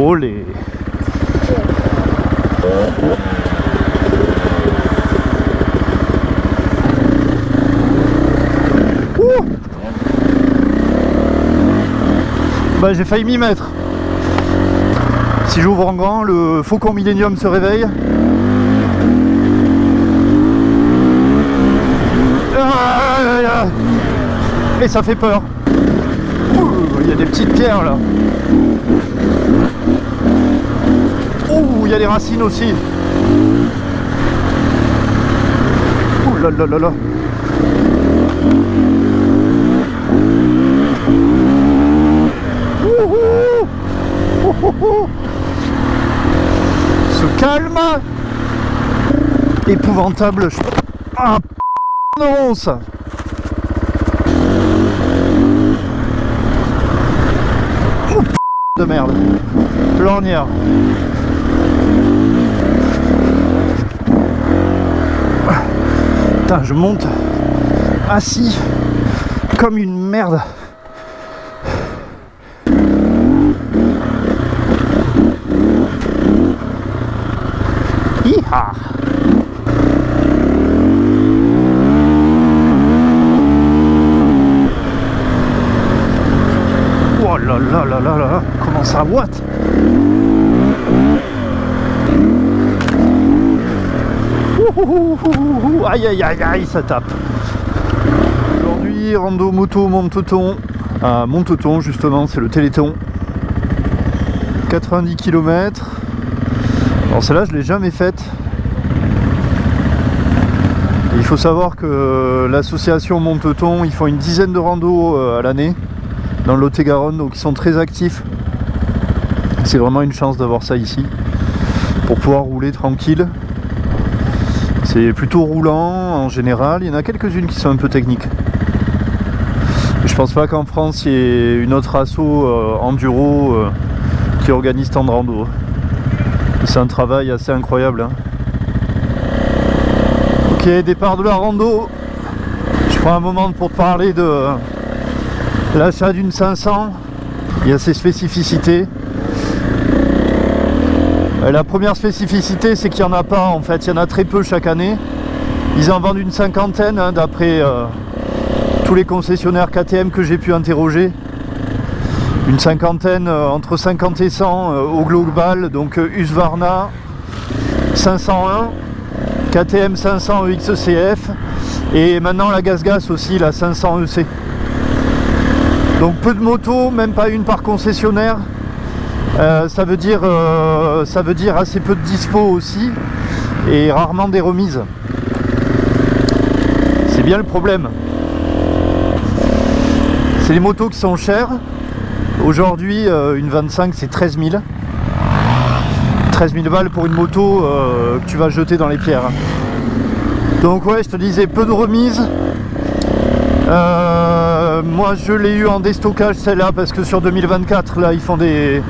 Olé. Ouh. Bah j'ai failli m'y mettre. Si j'ouvre en grand, le Faucon Millenium se réveille. Et ça fait peur. Il y a des petites pierres là. Ouh, il y a des racines aussi. Ouh là là là là. Ce calme épouvantable. Ah non ça. Oh, de merde. L'ornière. Putain, je monte assis comme une merde. Hi-ha. Oh là là là là là, comment ça boite. Aïe aïe aïe aïe, ça tape. Aujourd'hui, rando moto Montauton. À Montauton justement, c'est le Téléthon. 90 km. Alors celle-là, je l'ai jamais faite. Il faut savoir que l'association Montauton, ils font une dizaine de randos à l'année dans le Lot-et-Garonne, donc ils sont très actifs. C'est vraiment une chance d'avoir ça ici pour pouvoir rouler tranquille. C'est plutôt roulant en général. Il y en a quelques-unes qui sont un peu techniques. Je pense pas qu'en France il y ait une autre asso enduro qui organise tant de randos. C'est un travail assez incroyable. Hein. Ok, départ de la rando. Je prends un moment pour te parler de l'achat d'une 500. Il y a ses spécificités. La première spécificité, c'est qu'il n'y en a pas en fait. Il y en a très peu chaque année. Ils en vendent une cinquantaine hein, d'après tous les concessionnaires KTM que j'ai pu interroger. Une cinquantaine, entre 50 et 100 au global. Donc Husqvarna 501, KTM 500 EXCF et maintenant la GasGas aussi, la 500 EC. Donc peu de motos, même pas une par concessionnaire. Ça veut dire assez peu de dispo aussi et rarement des remises. C'est bien le problème. C'est les motos qui sont chères. Aujourd'hui, une 25 c'est 13 000. 13 000 balles pour une moto que tu vas jeter dans les pierres. Donc ouais, je te disais, peu de remises. Moi je l'ai eu en déstockage celle-là parce que sur 2024 là ils font des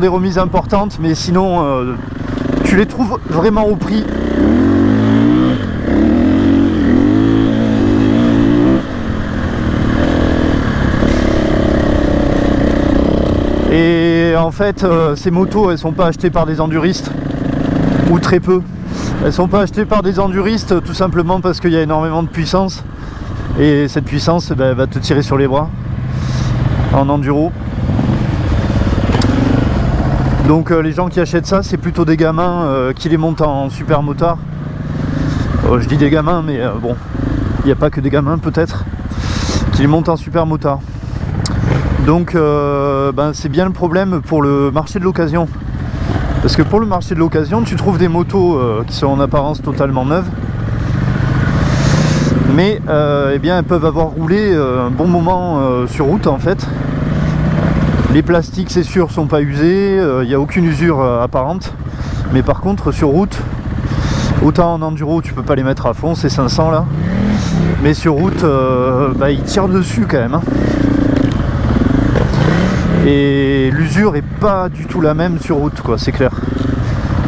remises importantes, mais sinon tu les trouves vraiment au prix. Et en fait ces motos elles sont pas achetées par des enduristes, ou très peu. Elles sont pas achetées par des enduristes tout simplement parce qu'il y a énormément de puissance. Et cette puissance va te tirer sur les bras en enduro. Donc les gens qui achètent ça, c'est plutôt des gamins qui les montent en super motard. Je dis des gamins, mais bon, il n'y a pas que des gamins peut-être qui les montent en super motard. Donc c'est bien le problème pour le marché de l'occasion. Parce que pour le marché de l'occasion, tu trouves des motos qui sont en apparence totalement neuves. Mais eh bien, elles peuvent avoir roulé un bon moment sur route en fait. Les plastiques c'est sûr sont pas usés, il n'y a aucune usure apparente. Mais par contre sur route, autant en enduro tu peux pas les mettre à fond, c'est 500 là. Mais sur route, ils tirent dessus quand même. Hein. Et l'usure est pas du tout la même sur route quoi, c'est clair.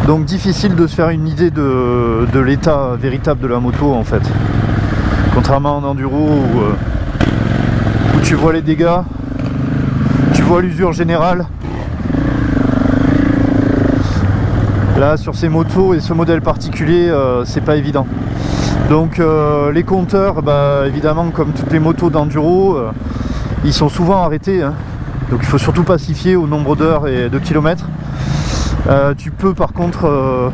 Donc difficile de se faire une idée de l'état véritable de la moto en fait. Contrairement en enduro où tu vois les dégâts, tu vois l'usure générale. Là sur ces motos et ce modèle particulier, c'est pas évident. Donc les compteurs, évidemment comme toutes les motos d'enduro, ils sont souvent arrêtés, hein. Donc il faut surtout pas s'y fier au nombre d'heures et de kilomètres. Tu peux par contre,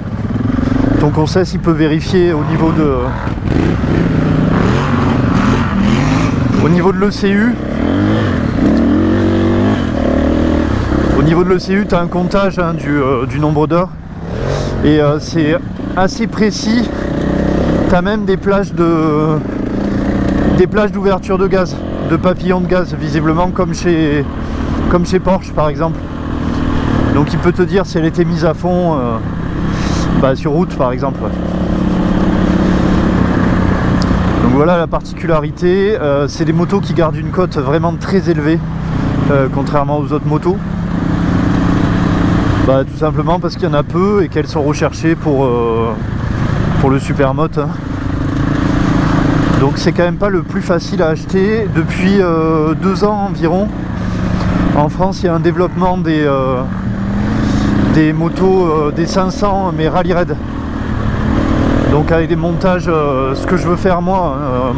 ton conseil il peut vérifier au niveau de l'ECU. Au niveau de l'ECU, tu as un comptage, hein, du nombre d'heures. Et c'est assez précis. Tu as même des plages d'ouverture de gaz, de papillons de gaz, visiblement comme chez Porsche par exemple. Donc il peut te dire si elle était mise à fond sur route par exemple. Donc voilà la particularité. C'est des motos qui gardent une cote vraiment très élevée, contrairement aux autres motos. Tout simplement parce qu'il y en a peu et qu'elles sont recherchées pour le supermoto, hein. Donc c'est quand même pas le plus facile à acheter. Depuis 2 ans environ, en France il y a un développement des motos des 500 mais rallye raid. Donc avec des montages, ce que je veux faire moi, un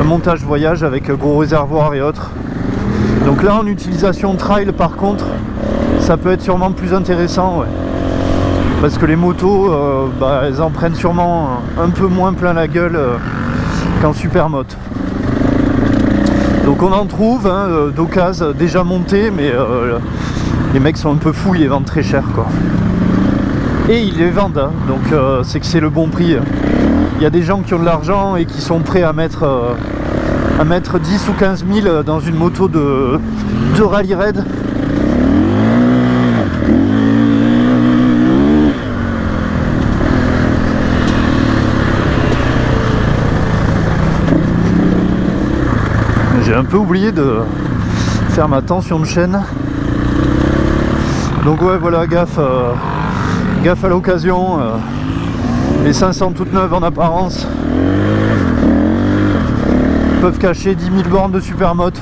montage voyage avec gros réservoir et autres. Donc là en utilisation trail par contre, ça peut être sûrement plus intéressant, ouais. Parce que les motos, elles en prennent sûrement un peu moins plein la gueule qu'en supermoto. Donc on en trouve, hein, d'occasion déjà montées, mais les mecs sont un peu fous, ils les vendent très cher, quoi. Et ils les vendent, hein, donc c'est que c'est le bon prix. Il y a des gens qui ont de l'argent et qui sont prêts à mettre 10 ou 15 000 dans une moto de rallye raid. J'ai un peu oublié de faire ma tension de chaîne. Donc ouais, voilà, gaffe à l'occasion. Les 500 toutes neuves en apparence peuvent cacher 10 000 bornes de supermoto.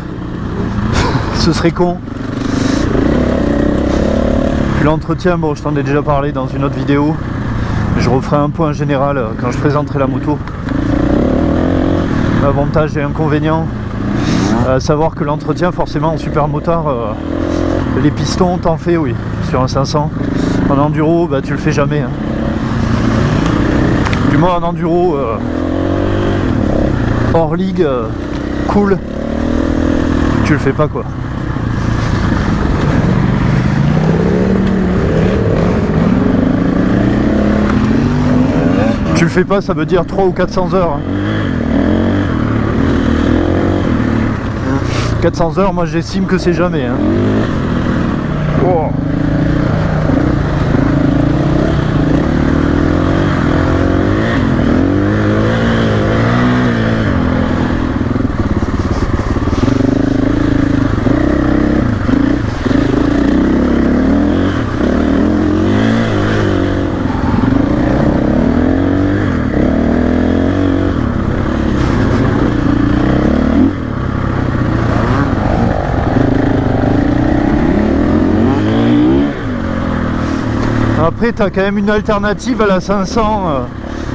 Ce serait con. Puis l'entretien, bon, je t'en ai déjà parlé dans une autre vidéo. Je referai un point général quand je présenterai la moto. Avantages et inconvénients. À savoir que l'entretien, forcément en supermotard, les pistons t'en fais, oui, sur un 500. En enduro, tu le fais jamais, hein. Du moins en enduro, hors ligue, cool, tu le fais pas, quoi. Tu le fais pas, ça veut dire 300 ou 400 heures, hein. 400 heures, moi j'estime que c'est jamais, hein. Oh. Après tu as quand même une alternative à la 500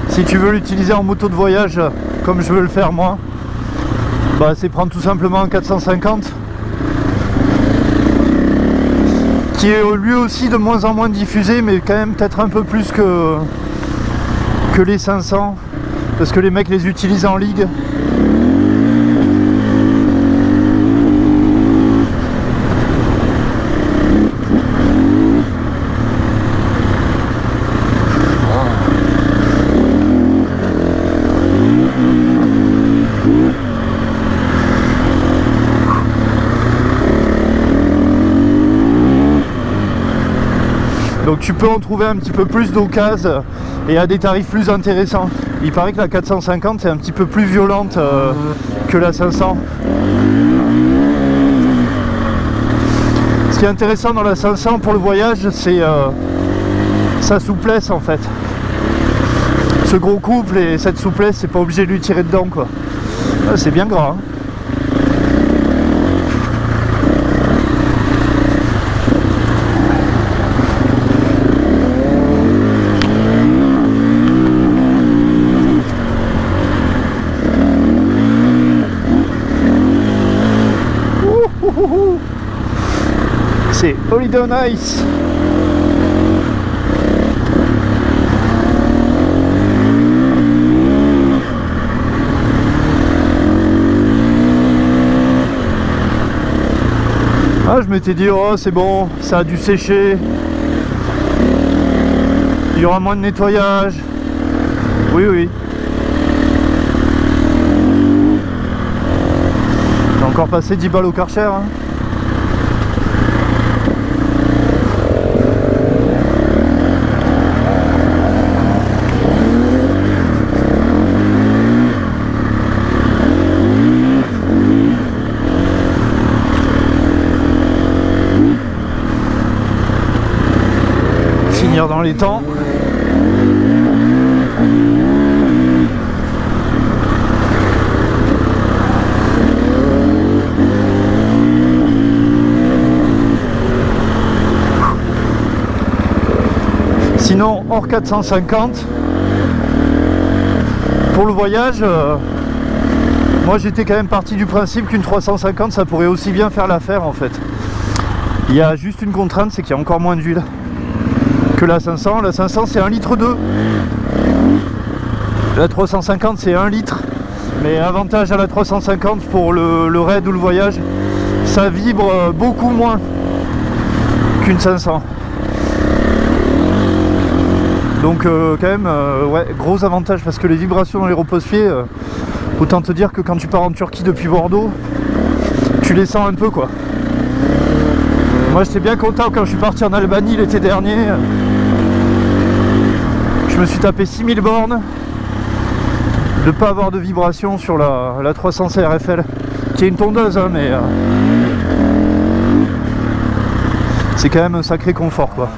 si tu veux l'utiliser en moto de voyage comme je veux le faire moi, c'est prendre tout simplement un 450 qui est lui aussi de moins en moins diffusé, mais quand même peut-être un peu plus que les 500 parce que les mecs les utilisent en ligue. Donc tu peux en trouver un petit peu plus d'occasion et à des tarifs plus intéressants. Il paraît que la 450 est un petit peu plus violente que la 500. Ce qui est intéressant dans la 500 pour le voyage, c'est sa souplesse en fait. Ce gros couple et cette souplesse, c'est pas obligé de lui tirer dedans, quoi. C'est bien gras, hein. C'est Holiday on Ice. Ah, je m'étais dit, oh c'est bon, ça a dû sécher. Il y aura moins de nettoyage. Oui, oui. J'ai encore passé 10 balles au Karcher. Hein. Finir dans les temps. Sinon, hors 450, pour le voyage, moi j'étais quand même parti du principe qu'une 350 ça pourrait aussi bien faire l'affaire en fait. Il y a juste une contrainte, c'est qu'il y a encore moins d'huile que la 500. La 500 c'est 1,2 litre. La 350 c'est 1 litre. Mais avantage à la 350 pour le raid ou le voyage, ça vibre beaucoup moins qu'une 500. Donc quand même, ouais, gros avantage parce que les vibrations dans les repose-pieds, autant te dire que quand tu pars en Turquie depuis Bordeaux, tu les sens un peu quoi. Moi j'étais bien content quand je suis parti en Albanie l'été dernier. Je me suis tapé 6000 bornes de pas avoir de vibration sur la 300 CRFL, qui est une tondeuse hein, mais c'est quand même un sacré confort quoi.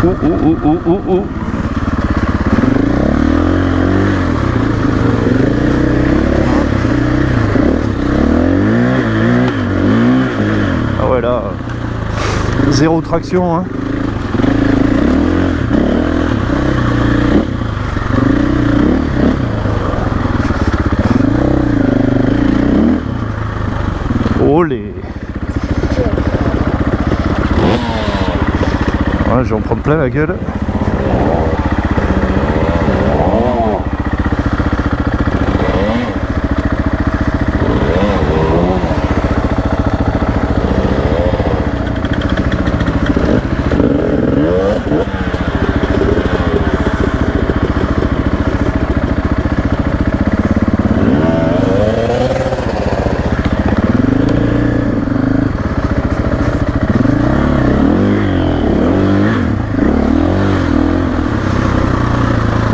Oh. Ah ouais là, zéro traction hein. Olé. Ouais, je vais en prendre plein la gueule.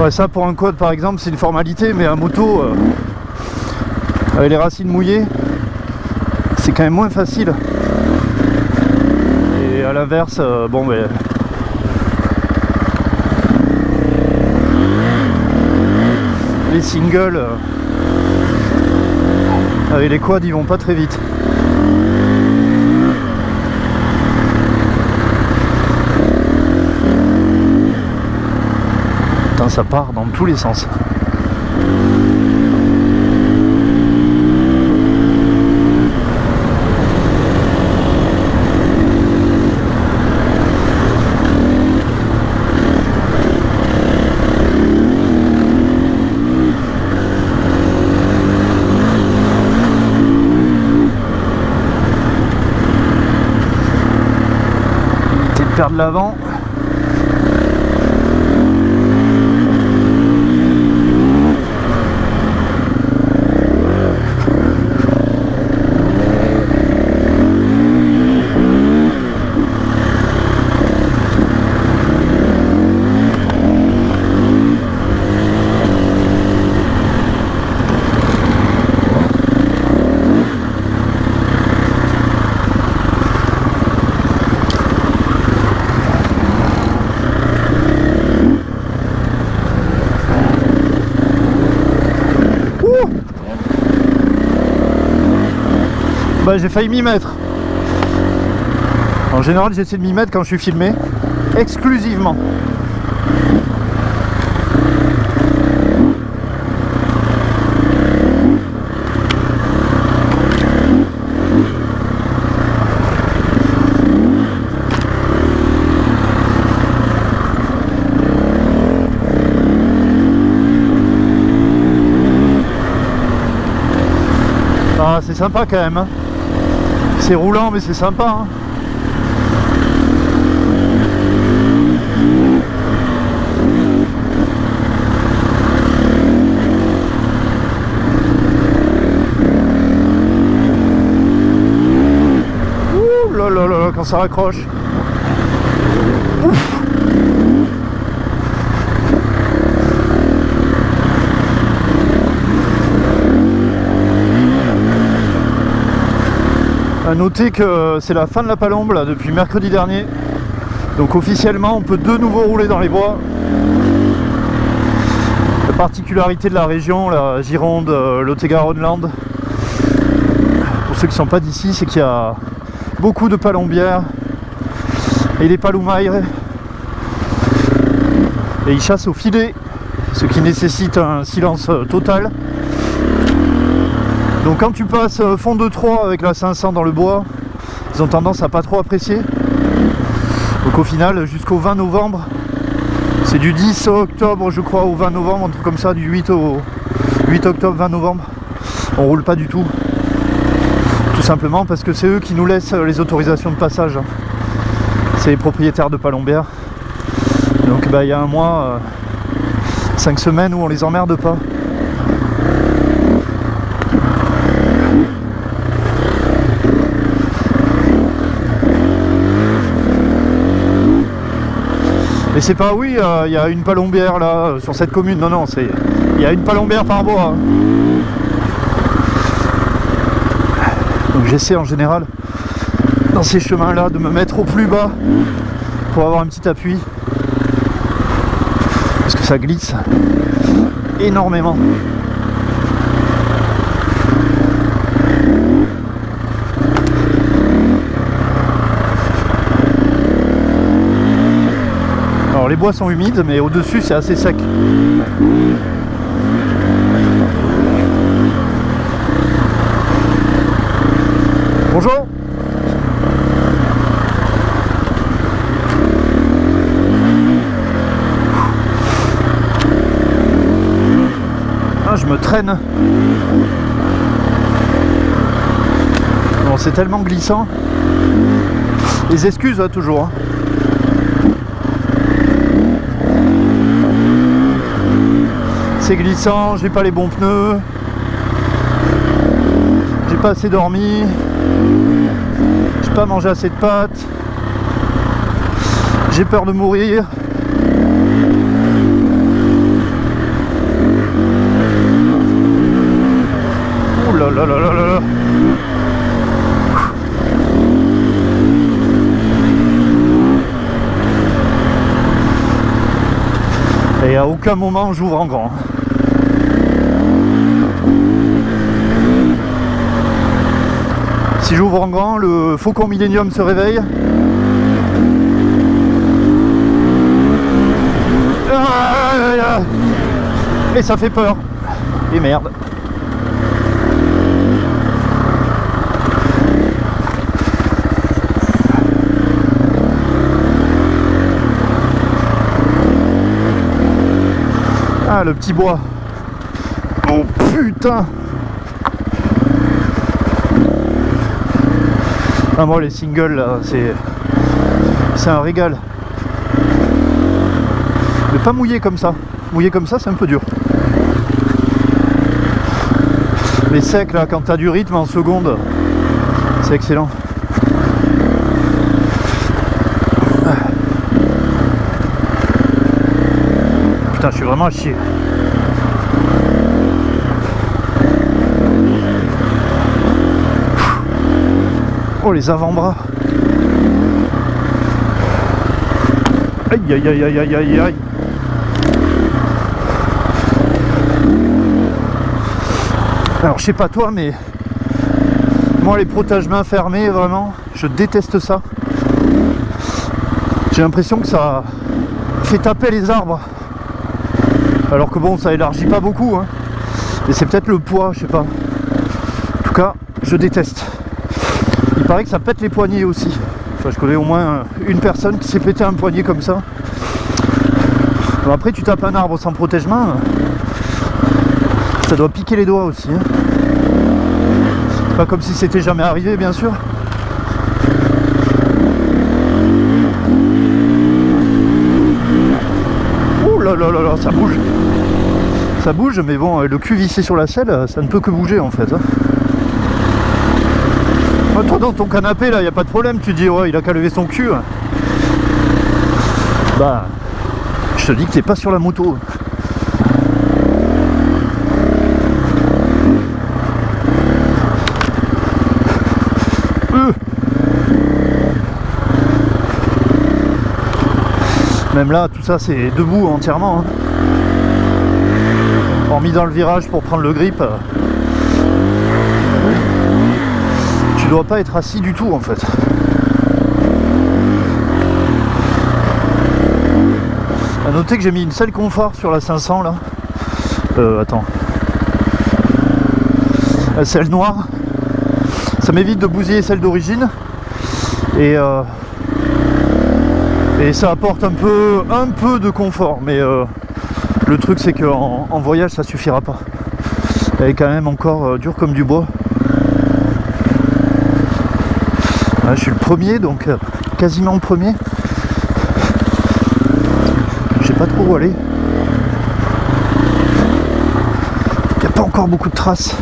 Ouais, ça pour un quad par exemple c'est une formalité, mais un moto avec les racines mouillées c'est quand même moins facile. Et à l'inverse, bon mais les singles avec les quads ils vont pas très vite. Ça part dans tous les sens. Éviter de perdre l'avant. Bah j'ai failli m'y mettre. En général j'essaie de m'y mettre quand je suis filmé, exclusivement. Ah, c'est sympa quand même, hein. C'est roulant mais c'est sympa, hein. Ouh là là là, quand ça raccroche. Ouf. À noter que c'est la fin de la Palombe là, depuis mercredi dernier. Donc officiellement on peut de nouveau rouler dans les bois. La particularité de la région, la Gironde, Lot-et-Garonne-Land, pour ceux qui ne sont pas d'ici, c'est qu'il y a beaucoup de palombières et les paloumailles, et ils chassent au filet, ce qui nécessite un silence total. Donc quand tu passes fond de 3 avec la 500 dans le bois, ils ont tendance à pas trop apprécier. Donc au final, jusqu'au 20 novembre, c'est du 10 octobre je crois au 20 novembre, un truc comme ça, du 8 octobre 20 novembre, on roule pas du tout. Tout simplement parce que c'est eux qui nous laissent les autorisations de passage. C'est les propriétaires de palombières. Donc il y a un mois, 5 semaines où on les emmerde pas. Et c'est pas oui, il y a une palombière là sur cette commune, non non, c'est il y a une palombière par bois. Donc j'essaie en général dans ces chemins là de me mettre au plus bas pour avoir un petit appui, parce que ça glisse énormément. Alors les bois sont humides, mais au-dessus c'est assez sec. Bonjour. Ah, je me traîne. Bon, c'est tellement glissant. Les excuses, hein, toujours. Hein. C'est glissant, j'ai pas les bons pneus, j'ai pas assez dormi, j'ai pas mangé assez de pâtes, j'ai peur de mourir. Oh là là là là là là. Et à aucun moment j'ouvre en grand. Si j'ouvre en grand, le Faucon Millenium se réveille. Et ça fait peur. Et merde. Ah, le petit bois. Oh putain. Ah, moi les singles là, c'est un régal. Mais pas mouiller comme ça. Mouiller comme ça c'est un peu dur. Les secs là, quand t'as du rythme en seconde, c'est excellent. Putain, je suis vraiment à chier. Oh, les avant-bras. Aïe aïe aïe aïe aïe aïe aïe. Alors je sais pas toi, mais moi les protège-mains fermés, vraiment, je déteste ça. J'ai l'impression que ça fait taper les arbres. Alors que bon, ça élargit pas beaucoup, hein. Et c'est peut-être le poids, je sais pas. En tout cas, je déteste. Il paraît que ça pète les poignets aussi. Enfin, je connais au moins une personne qui s'est pété un poignet comme ça. Alors après, tu tapes un arbre sans protège-main, ça doit piquer les doigts aussi, hein. Pas comme si c'était jamais arrivé, bien sûr. Ouh là là là là, ça bouge. Ça bouge, mais bon, le cul vissé sur la selle, ça ne peut que bouger en fait. Hein. Toi dans ton canapé là, y a pas de problème, tu dis ouais, il a qu'à lever son cul. Bah, je te dis que t'es pas sur la moto. Même là, tout ça c'est debout entièrement. Hein. Hormis dans le virage pour prendre le grip. Tu dois pas être assis du tout en fait. A noter que j'ai mis une selle confort sur la 500 là. Attends. La selle noire. Ça m'évite de bousiller celle d'origine. Et ça apporte un peu de confort. Mais le truc c'est qu'en voyage ça suffira pas. Elle est quand même encore dure comme du bois. Là, je suis le premier, donc quasiment le premier. Je sais pas trop où aller. Il n'y a pas encore beaucoup de traces.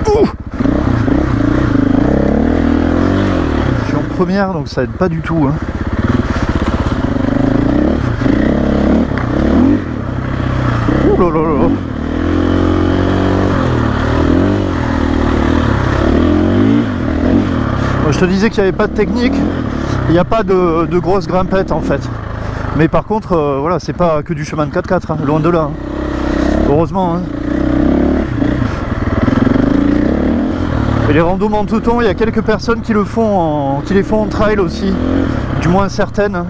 Ouh. Je suis en première, donc ça aide pas du tout. Hein. Ouh là là là. Je te disais qu'il n'y avait pas de technique, il n'y a pas de grosses grimpettes en fait. Mais par contre, voilà, c'est pas que du chemin de 4x4, hein, loin de là. Hein. Heureusement. Hein. Et les randos Montouton, il y a quelques personnes qui les font en trail aussi, du moins certaines. Hein.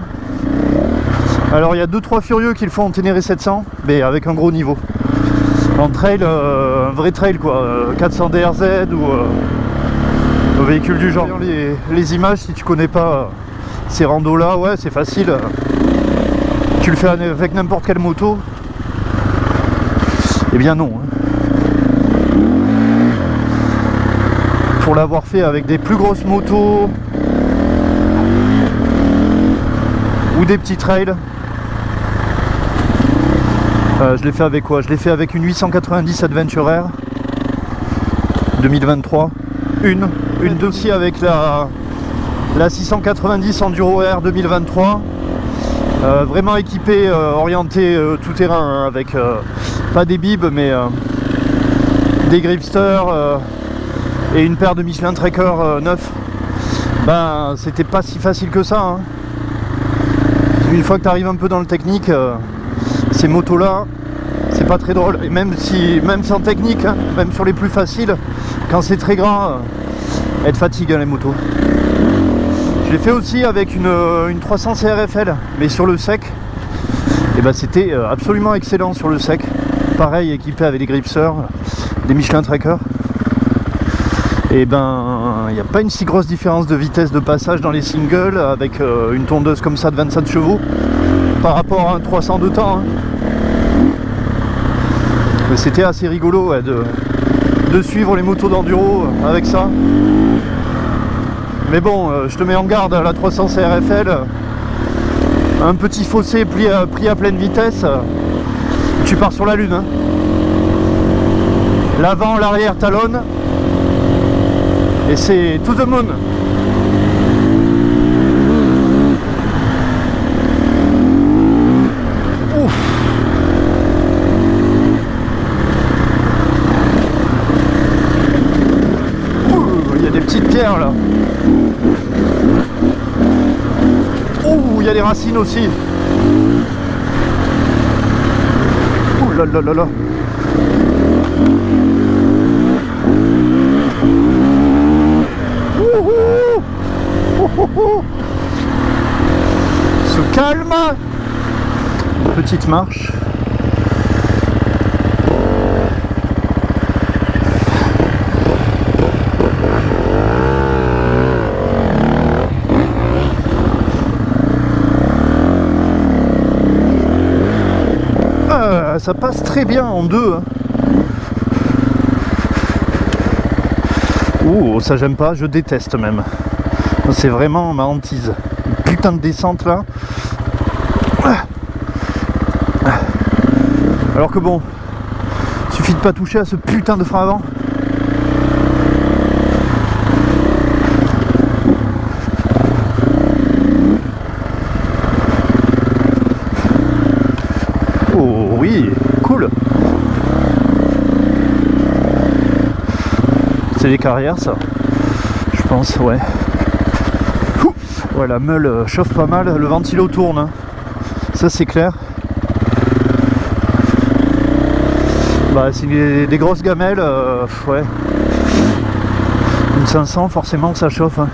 Alors il y a 2-3 furieux qui le font en Ténéré 700, mais avec un gros niveau. En trail, un vrai trail quoi, 400 DRZ ou... au véhicule du genre. Les images, si tu connais pas ces randos là, ouais c'est facile, tu le fais avec n'importe quelle moto. Eh bien non, pour l'avoir fait avec des plus grosses motos ou des petits trails, je l'ai fait avec quoi? Je l'ai fait avec une 890 Adventure R 2023, une dossier avec la 690 Enduro R 2023, vraiment équipée, orientée tout terrain, hein, avec pas des bibs mais des gripsters et une paire de Michelin Tracker 9. Ben c'était pas si facile que ça. Hein. Une fois que tu arrives un peu dans le technique, ces motos là, c'est pas très drôle. Et même sans technique, hein, même sur les plus faciles, quand c'est très grand, elle te fatigue hein, les motos. Je l'ai fait aussi avec une 300 CRFL, mais sur le sec, et ben c'était absolument excellent sur le sec. Pareil, équipé avec des gripseurs, des Michelin Tracker. Et ben il n'y a pas une si grosse différence de vitesse de passage dans les singles avec une tondeuse comme ça de 27 chevaux par rapport à un 300 de temps. Hein. Mais c'était assez rigolo ouais, de suivre les motos d'enduro avec ça. Mais bon, je te mets en garde, la 300 CRFL, un petit fossé pris à pleine vitesse, tu pars sur la lune. Hein. L'avant, l'arrière talonne, et c'est to the moon. Ouf. Il y a des petites pierres là. Ouh, il y a des racines aussi. Ouh là là là là. Se calme. Petite marche. ça passe très bien en deux. Hein. Ouh, ça j'aime pas, je déteste même. C'est vraiment ma hantise. Une putain de descente là. Alors que bon, suffit de pas toucher à ce putain de frein avant. Oh oui, cool. C'est les carrières ça, je pense, ouais. Ouh, ouais, la meule chauffe pas mal, le ventilo tourne, hein. Ça c'est clair. Bah c'est des grosses gamelles, ouais. Une 500 forcément que ça chauffe, hein.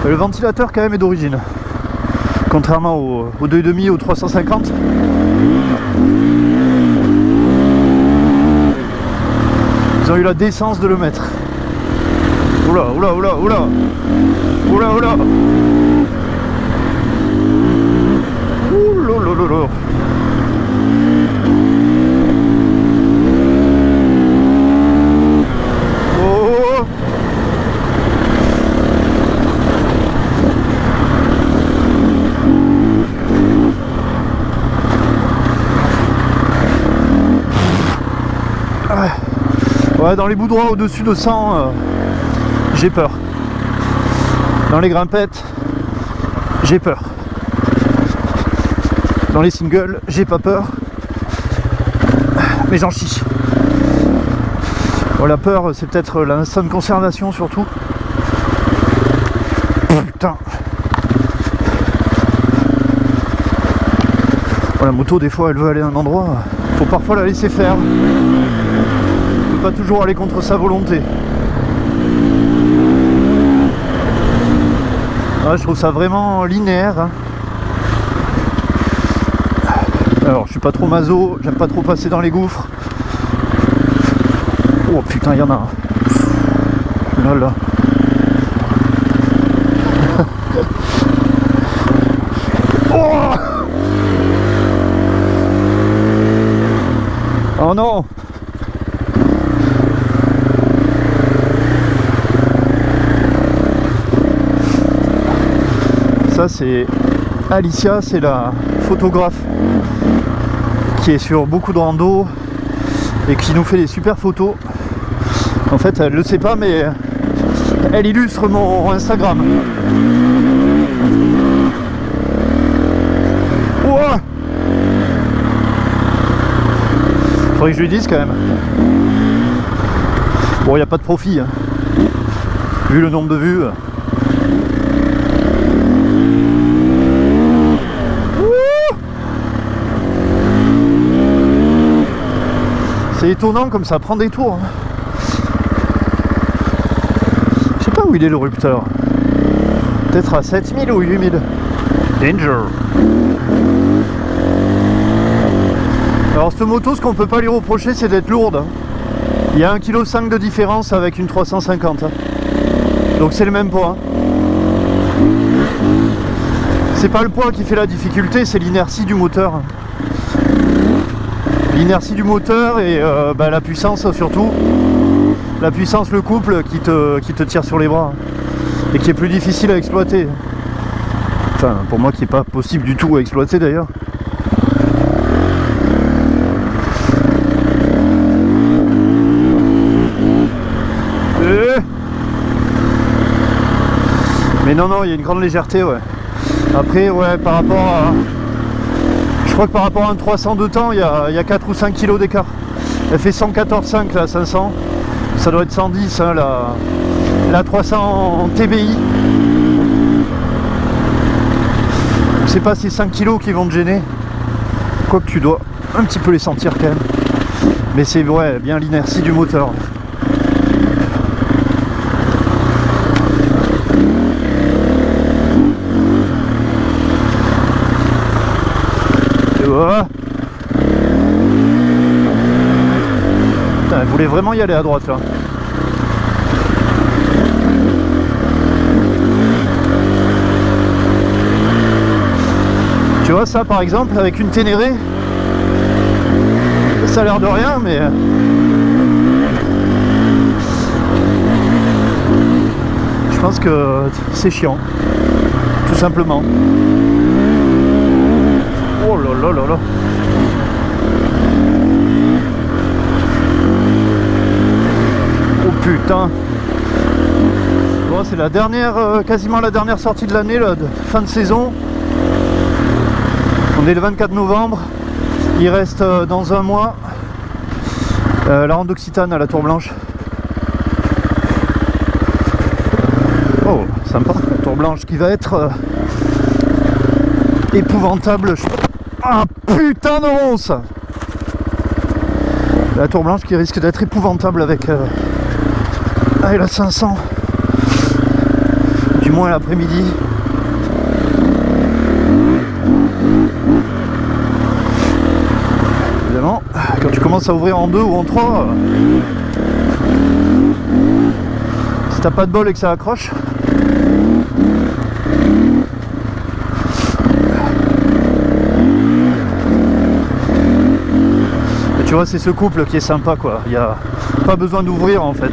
Le ventilateur quand même est d'origine. Contrairement au 2,5 au 350. Ils ont eu la décence de le mettre. Oula, oula, oula, oula. Oula, oula. Oula, oula, oula. Ouais, dans les bouts droits au-dessus de 100, j'ai peur. Dans les grimpettes, j'ai peur. Dans les singles, j'ai pas peur. Mais j'en chie. Bon, la peur, c'est peut-être l'instant de conservation surtout. Putain. Bon, la moto, des fois, elle veut aller à un endroit. Faut parfois la laisser faire. Pas toujours aller contre sa volonté. Ouais, je trouve ça vraiment linéaire. Hein. Alors, je suis pas trop maso, j'aime pas trop passer dans les gouffres. Oh putain, il y en a un. Là là. Oh, oh non. Ça c'est Alicia, c'est la photographe qui est sur beaucoup de rando et qui nous fait des super photos. En fait elle le sait pas mais elle illustre mon Instagram. Ouah, faudrait que je lui dise quand même. Bon, il n'y a pas de profit hein. Vu le nombre de vues. C'est étonnant comme ça prend des tours. Je sais pas où il est le rupteur. Peut-être à 7000 ou 8000. Danger. Alors cette moto, ce qu'on peut pas lui reprocher, c'est d'être lourde. Il y a 1,5 kg de différence avec une 350. Donc c'est le même poids. C'est pas le poids qui fait la difficulté, c'est l'inertie du moteur. L'inertie du moteur et la puissance surtout. La puissance, le couple qui te tire sur les bras. Et qui est plus difficile à exploiter. Enfin, pour moi qui n'est pas possible du tout à exploiter d'ailleurs. Mais non, il y a une grande légèreté, ouais. Après, ouais, par rapport à... Je crois que par rapport à un 300 de temps, il y a 4 ou 5 kg d'écart. Elle fait 114,5 la 500. Ça doit être 110 hein, la 300 TBI. C'est pas ces 5 kg qui vont te gêner. Quoique tu dois un petit peu les sentir quand même. Mais c'est ouais, bien l'inertie du moteur. Voilà. Putain, elle voulait vraiment y aller à droite là. Tu vois ça par exemple avec une Ténéré, Ça a l'air de rien, mais je pense que c'est chiant, tout simplement. Oh là là là là. Oh putain. Bon, c'est la dernière, quasiment la dernière sortie de l'année, de fin de saison. On est le 24 novembre. Il reste dans un mois la Ronde Occitane à la Tour Blanche. Oh, sympa. La Tour Blanche qui va être épouvantable. Ah putain de ronce. La Tour Blanche qui risque d'être épouvantable avec la 500. Du moins l'après-midi. Évidemment, quand tu commences à ouvrir en 2 ou en 3, si t'as pas de bol et que ça accroche. Et tu vois, c'est ce couple qui est sympa, quoi. Il n'y a pas besoin d'ouvrir en fait.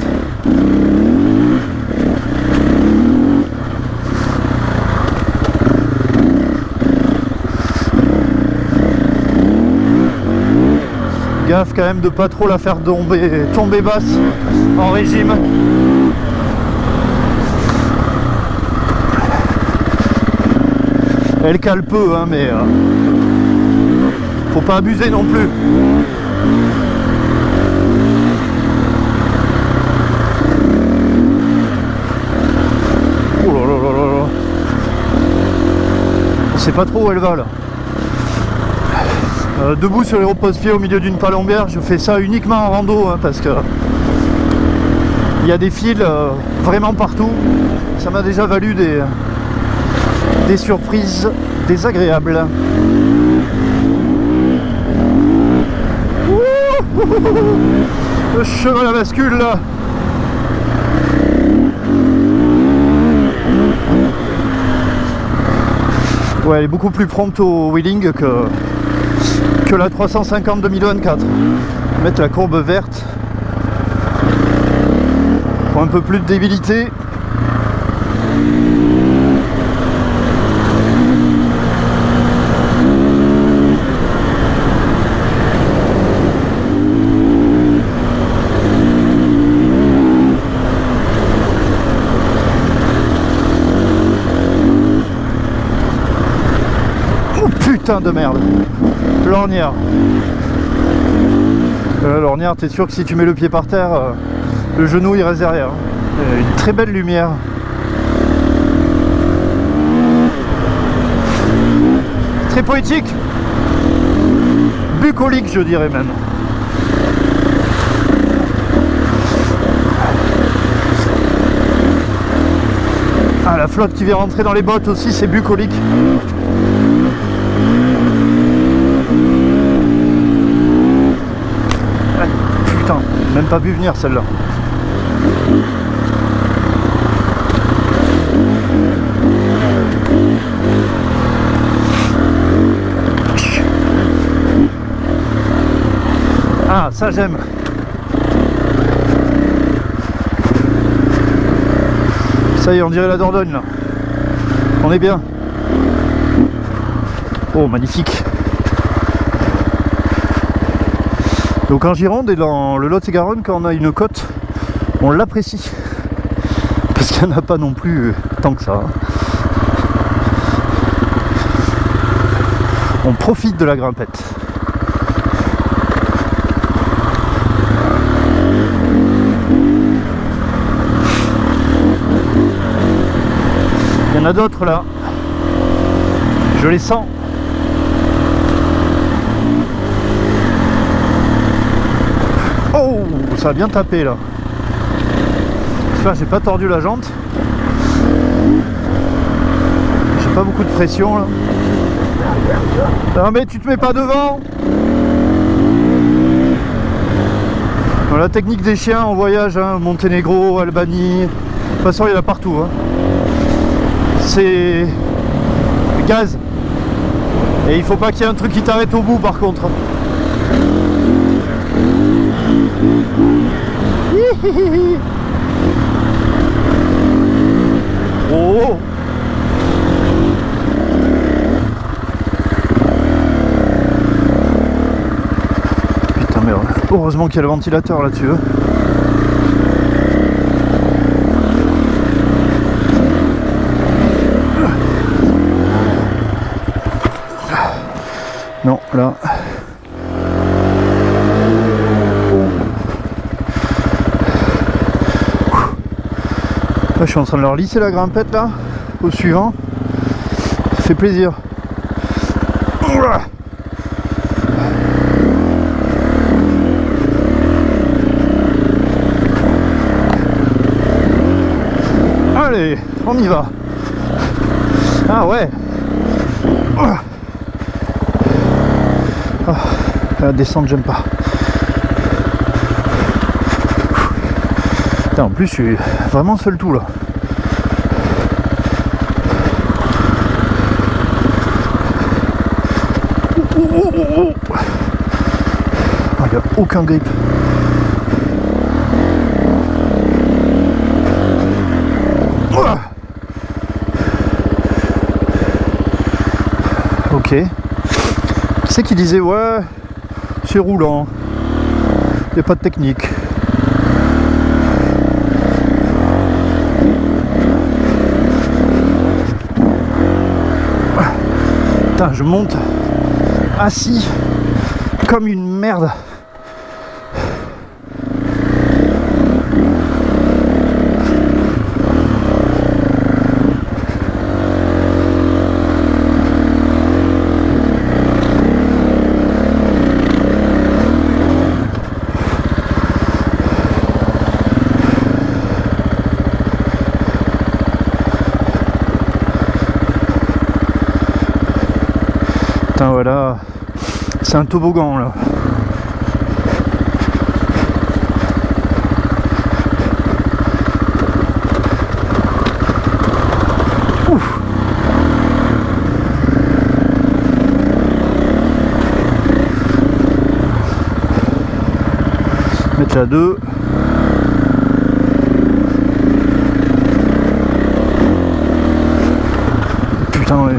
Gaffe quand même de pas trop la faire tomber basse en régime. Elle cale peu, hein, mais faut pas abuser non plus. Oh là là là là là. On sait pas trop où elle va là. Debout sur les repose-pieds au milieu d'une palombière, je fais ça uniquement en rando, hein, parce que il y a des fils vraiment partout. Ça m'a déjà valu des surprises désagréables. Le cheval à bascule là. Ouais, elle est beaucoup plus prompte au wheeling que la 350 2024. Mettre la courbe verte pour un peu plus de débilité. Oh putain de merde. L'ornière. L'ornière, t'es sûr que si tu mets le pied par terre, le genou il reste derrière. Une très belle lumière. Très poétique. Bucolique, je dirais même. Ah, la flotte qui vient rentrer dans les bottes aussi, c'est bucolique. Putain, même pas vu venir celle-là. Ah, ça j'aime. Ça y est, on dirait la Dordogne là. On est bien. Oh, magnifique. Donc en Gironde et dans le Lot-et-Garonne, quand on a une côte, on l'apprécie. Parce qu'il n'y en a pas non plus tant que ça. On profite de la grimpette. Il y en a d'autres là. Je les sens. Oh, ça a bien tapé là. J'espère que j'ai pas tordu la jante. J'ai pas beaucoup de pression là. Non mais tu te mets pas devant. Dans la technique des chiens en voyage, hein, Monténégro, Albanie. De toute façon il y en a partout. Hein. C'est gaz. Et il faut pas qu'il y ait un truc qui t'arrête au bout par contre. Hihihi. Oh. Putain merde, heureusement qu'il y a le ventilateur là-dessus. Non, là. Là, je suis en train de leur lisser la grimpette là, au suivant. Ça fait plaisir. Allez, on y va. Ah ouais. La descente, j'aime pas. Putain, en plus, je suis vraiment seul tout là. Il n'y a aucun grip. Ok. Qui c'est qui disait ouais, c'est roulant, il n'y a pas de technique. Putain, je monte assis comme une merde. Putain, voilà, c'est un toboggan là. Ouf. Mettre la 2. Putain, ouais.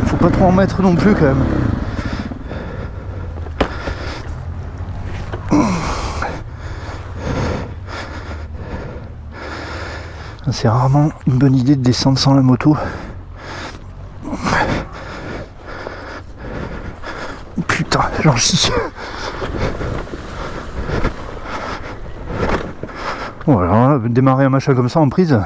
Faut pas trop en mettre non plus quand même. C'est rarement une bonne idée de descendre sans la moto. Putain, j'en chie. Voilà, démarrer un machin comme ça en prise.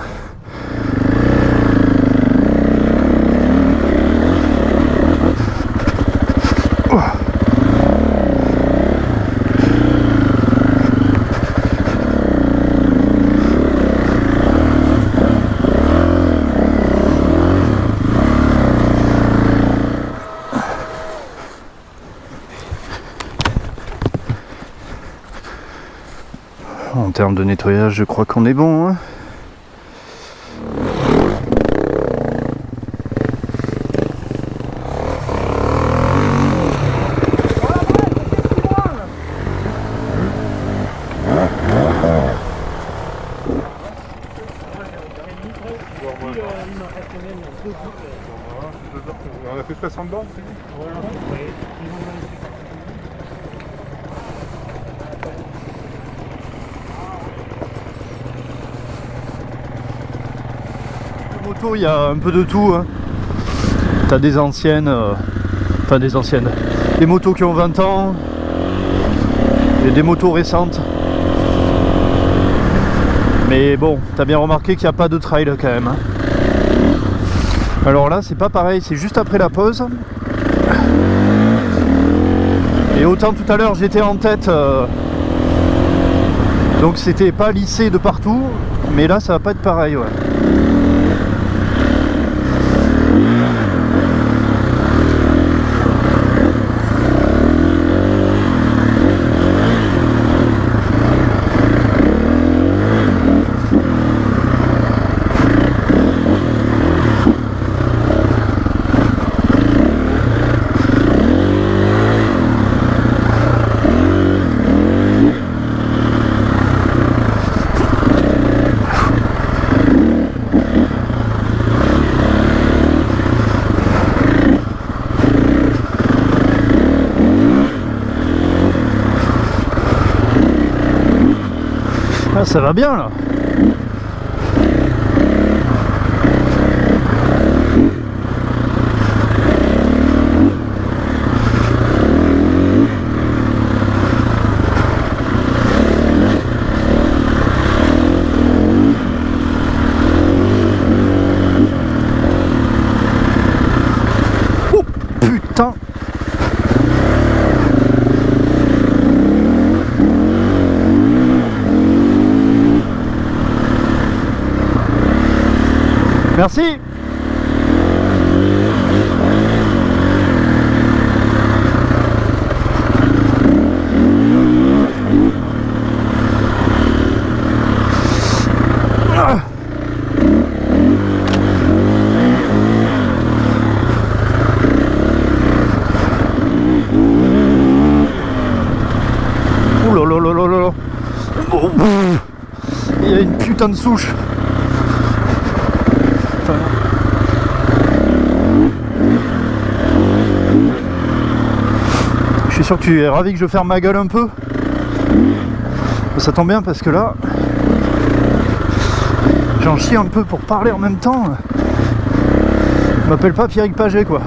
En termes de nettoyage, je crois qu'on est bon, hein. On a fait 60 bornes, c'est bon. Moto, il y a un peu de tout, hein. T'as des anciennes, enfin des anciennes, des motos qui ont 20 ans et des motos récentes. Mais bon, t'as bien remarqué qu'il n'y a pas de trail quand même, hein. Alors là, c'est pas pareil, c'est juste après la pause. Et autant tout à l'heure j'étais en tête, donc c'était pas lissé de partout, mais là ça va pas être pareil, ouais. Ah, ça va bien là. Oh putain. Merci. Ouh là là là là là. Oh, il y a une putain de souche. Enfin, je suis sûr que tu es ravi que je ferme ma gueule un peu. Ça tombe bien parce que là, j'en chie un peu pour parler en même temps. Je m'appelle pas Pierrick Paget quoi.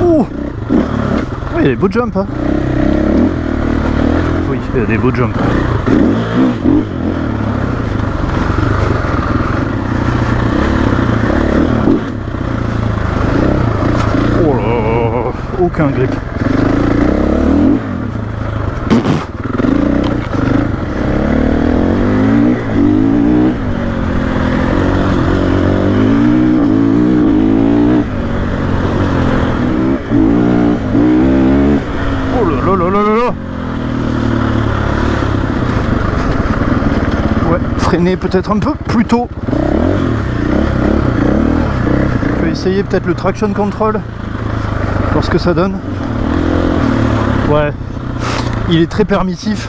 Ouh. Oui, il y a des beaux jumps hein. Oui, il y a des beaux jumps. Oh là, aucun grip. Oh là là là là là. Ouais, freiner peut-être un peu plus tôt. Je vais essayer peut-être le traction control. Voir ce que ça donne. Ouais, il est très permissif.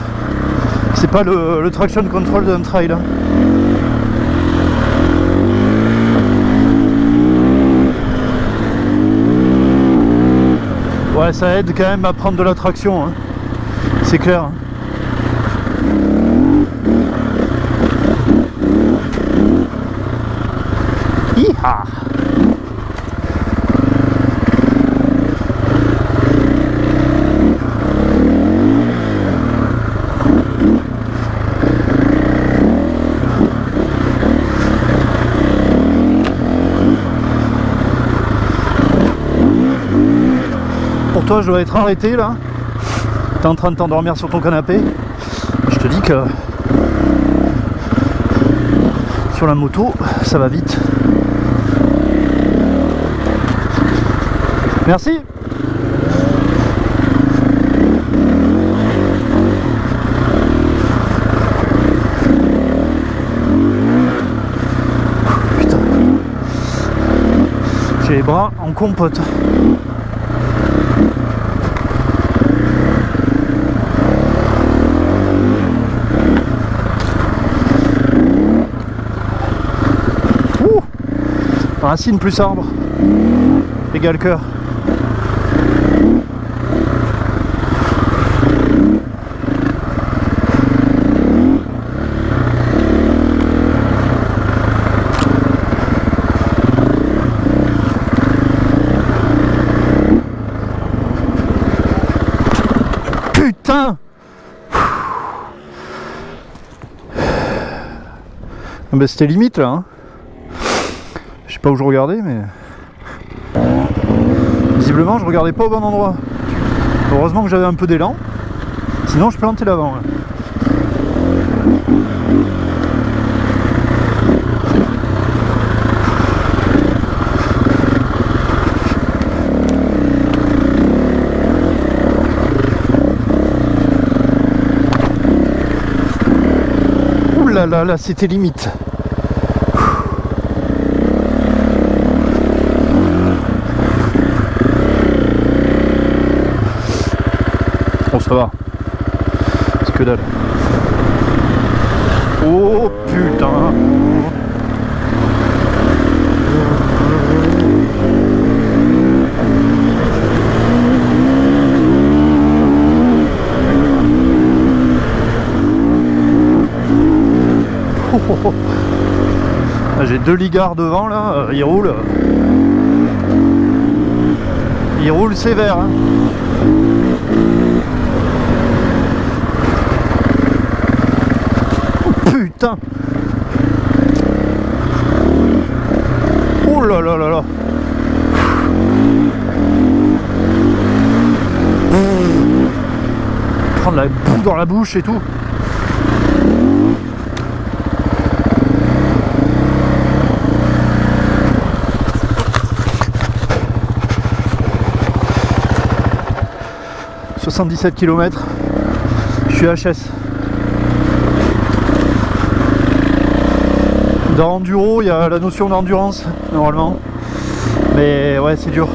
C'est pas le traction control d'un trail. Hein. Ouais, ça aide quand même à prendre de la traction. Hein. C'est clair. Hein. Hi-ha. Pour toi, je dois être arrêté là. T'es en train de t'endormir sur ton canapé. Je te dis que sur la moto, ça va vite. Merci. Putain. J'ai les bras en compote. Racine plus arbre égale cœur. Putain. Ben, c'était limite là hein. Je sais pas où je regardais, mais visiblement je regardais pas au bon endroit. Heureusement que j'avais un peu d'élan, sinon je plantais l'avant. Ouh là là là, c'était limite. Bon, ça va. que dalle. Oh putain. J'ai deux ligards devant là, ils roulent. Ils roulent sévère. Hein. Oh, putain. Oh là là là là. Prendre la boue dans la bouche et tout. « 77 km, je suis HS. Dans enduro, il y a la notion d'endurance normalement, mais ouais, c'est dur.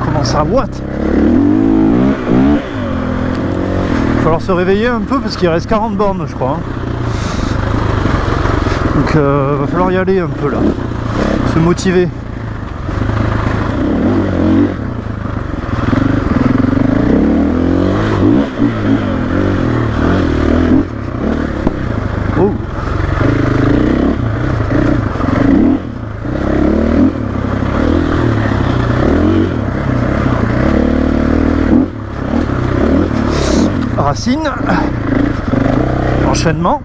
Comment ça boite? Il va falloir se réveiller un peu parce qu'il reste 40 bornes je crois. Donc va falloir y aller un peu là. Se motiver. Oh. Racine, enchaînement.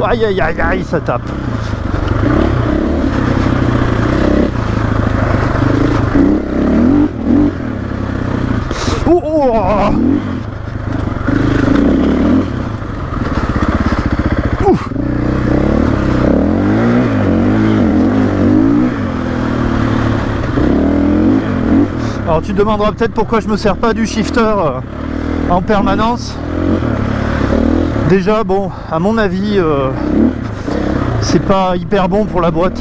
Aïe aïe aïe aïe, ça tape. Oh, oh. Ouf. Alors tu te demanderas peut-être pourquoi je me sers pas du shifter en permanence. Déjà bon, à mon avis c'est pas hyper bon pour la boîte.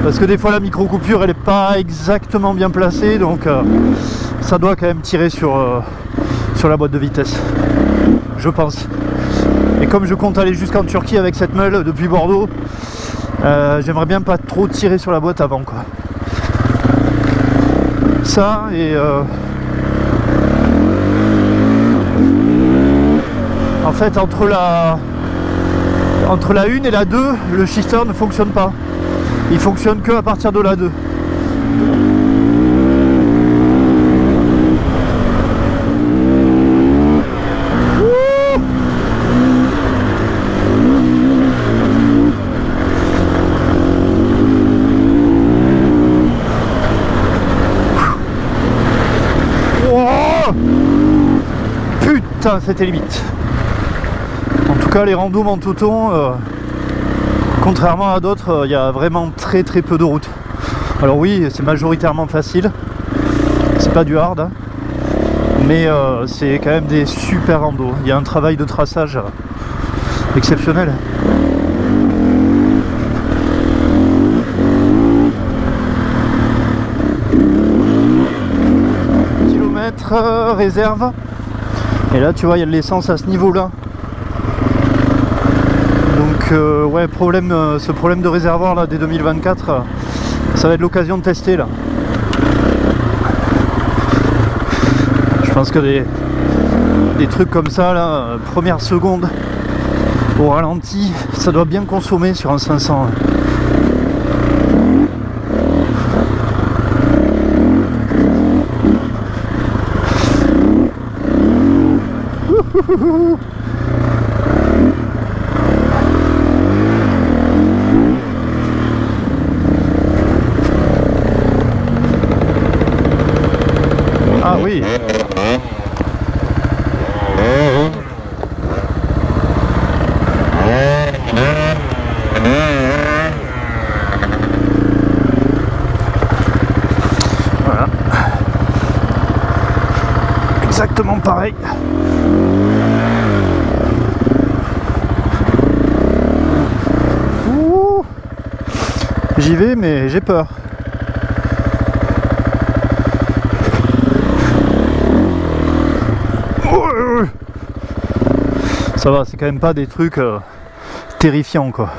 Parce que des fois la micro-coupure elle est pas exactement bien placée, donc ça doit quand même tirer sur la boîte de vitesse. Je pense. Et comme je compte aller jusqu'en Turquie avec cette meule depuis Bordeaux, j'aimerais bien pas trop tirer sur la boîte avant quoi. Ça et en fait entre la 1 et la 2 le shifter ne fonctionne pas, il fonctionne que à partir de la 2. Putain, c'était limite. En tout cas, les randos Montauton, contrairement à d'autres, il y a vraiment très peu de routes. Alors oui, c'est majoritairement facile, c'est pas du hard, hein, mais c'est quand même des super randos. Il y a un travail de traçage exceptionnel. Kilomètre réserve. Et là tu vois il y a de l'essence à ce niveau là. Donc ouais, ce problème de réservoir là dès 2024, ça va être l'occasion de tester là. Je pense que des trucs comme ça là, première seconde au ralenti, ça doit bien consommer sur un 500. Ah oui. exactement pareil. Ouh, j'y vais mais j'ai peur. Ça va, c'est quand même pas des trucs terrifiants quoi.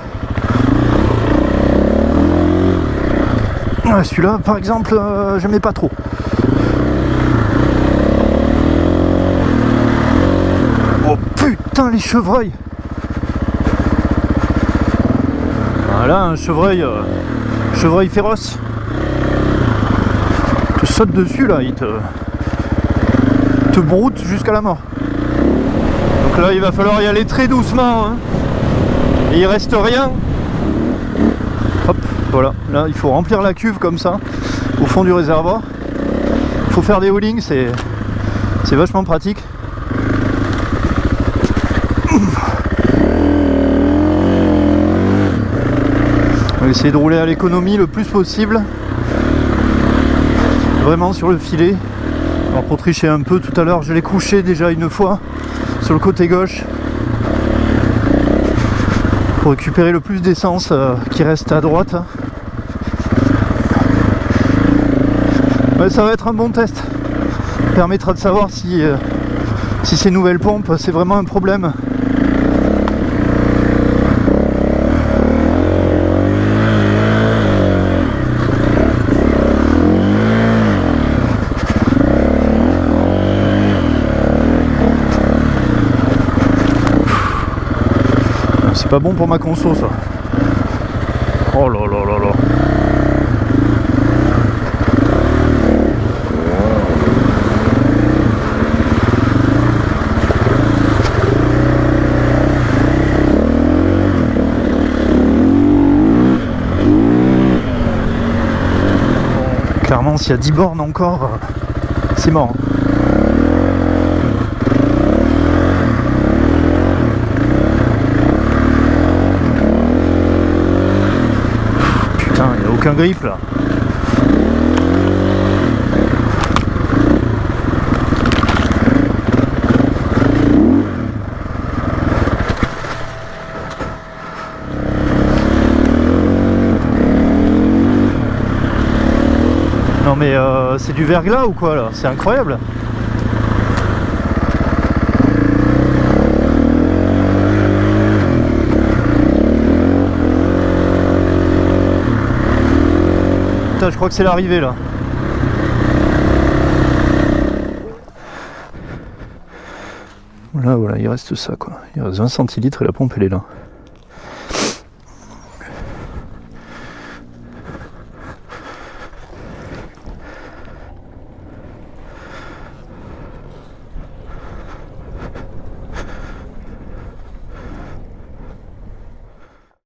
Ouais, celui-là par exemple, j'aimais pas trop. Oh putain, les chevreuils! Voilà un chevreuil, chevreuil féroce. Tu sautes dessus là, il te broute jusqu'à la mort. Donc là il va falloir y aller très doucement hein. Et il reste rien. Hop, voilà, là il faut remplir la cuve comme ça, au fond du réservoir. Il faut faire des wheelings, c'est vachement pratique. On va essayer de rouler à l'économie le plus possible. Vraiment sur le filet. Alors pour tricher un peu, tout à l'heure je l'ai couché déjà une fois sur le côté gauche pour récupérer le plus d'essence qui reste à droite. Ouais, ça va être un bon test. Ça permettra de savoir si ces nouvelles pompes c'est vraiment un problème. C'est pas bon pour ma conso ça. Oh là là là là. Clairement s'il y a 10 bornes encore, c'est mort. Il n'y a aucun grip là. Non mais c'est du verglas ou quoi là? C'est incroyable. Je crois que c'est l'arrivée là. Voilà, il reste ça quoi. Il reste 20 centilitres et la pompe elle est là.